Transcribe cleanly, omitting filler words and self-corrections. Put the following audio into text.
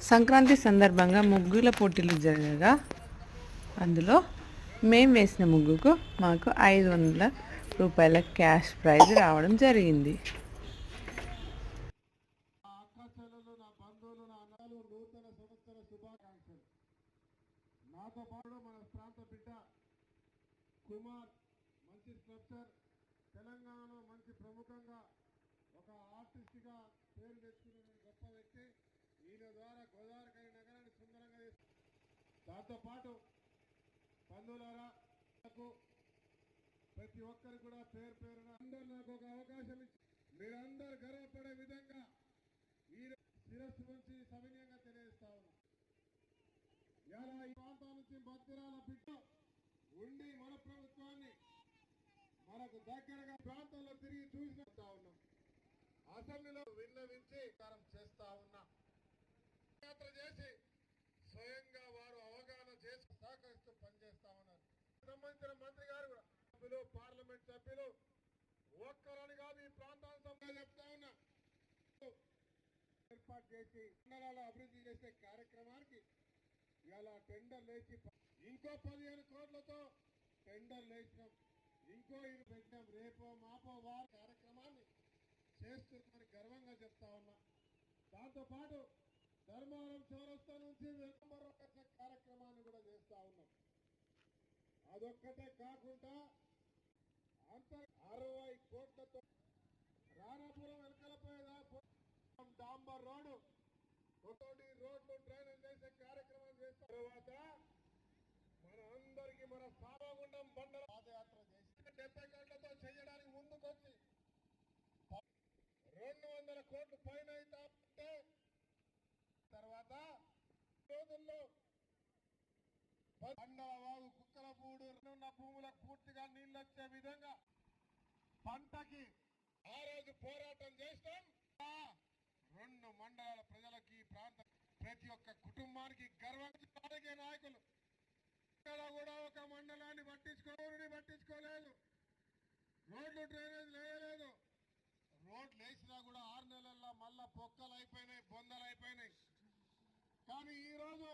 సంక్రాంతి సందర్భంగా ముగ్గుల పోటీలు జరగగా అందులో మేము వేసిన ముగ్గుకు మాకు 500 రూపాయల క్యాష్ ప్రైజ్ రావడం జరిగింది. నాతో పాటు మన ప్రాంత బిడ్డ కుమార్ మంచి స్ట్రక్చర్, తెలంగాణలో మంచి ప్రముఖంగా ఒక ఆర్టిస్ట్గా పేరు తెచ్చుకున్న గొప్ప వ్యక్తి. ఈయన ద్వారా గోదావరి నగరాన్ని సుందరంగా దాంతోపాటు బంధువులారా ప్రతి ఒక్కరు కూడా పేరు పేరున అందరూ నాకు ఒక అవకాశం ఇచ్చి మీరందరూ గర్వపడే విధంగా ఈ శిరస్సు నుంచి సవినయంగా తెలియజేస్తా ఉన్నా. ఇలా ఈ ప్రాంతం నుంచి భద్రాల బిడ్డ ఉండి మన ప్రభుత్వాన్ని మనకు దగ్గరగా ప్రాంతంలో తిరిగి చూసిస్తా ఉన్నాం. అసెంబ్లీలో విన్నవించి చేస్తా ఉన్నా. యాత్ర చేసి స్వయంగా వారు అవగాహన చేసి సహకరిస్తూ పనిచేస్తా ఉన్నారు. సంబంధించిన మంత్రి గారు సభ్యులు, పార్లమెంట్ సభ్యులు ఒక్కరని కాదు ఈ ప్రాంతానికి చెప్తా ఉన్నా. ఏర్పాటు చేసి మండలాలు అభివృద్ధి చేసే కార్యక్రమానికి ఇలా టెండర్ లేచి ఇంకో 15 కోట్లతో టెండర్ లేచినాం. ఇంకో ఇది పెట్టినాం. రేపో మాపో వారు కార్యక్రమాన్ని చేస్తున్నామని గర్వంగా చెప్తా ఉన్నా. దాంతోపాటు ధర్మవరం చౌరస్తా నుంచి వచ్చే కార్యక్రమాన్ని కూడా చేస్తా ఉన్నాం. అదొక్కటే కాకుండా 60 కోట్లతో రాణాపురం వెనకలపోయేదా డాంబర్ రోడ్డు రోడ్లు డ్రైనేజ్ చేసే కార్యక్రమం చేసిన తర్వాత మన అందరికి మన సామగుండం బండల పాదయాత్ర చేసి 70 కోట్లతో చేయడానికి ముందుకొచ్చి 200 కోట్లు పైన అయితే తర్వాత రోజుల్లో బండలవాగు, కుక్కలపూడు ఉన్న భూములకు పూర్తిగా నీళ్ళు వచ్చే విధంగా పంటకి ఆ రోజు పోరాటం చేస్తాం. 2 మండలాల ప్రజలకి ఈ ప్రాంతం ప్రతి ఒక్క కుటుంబానికి గర్వంగా అడిగే నాయకులు ఇక్కడ కూడా ఒక మండలాన్ని పట్టించుకోలేదు. రోడ్లు డ్రైనేజ్ వేయలేదు. రోడ్లు వేసినా కూడా 6 నెలల్లో మళ్ళా పొక్కలు అయిపోయినాయి, బొందలు అయిపోయినాయి. కానీ ఈ రోజు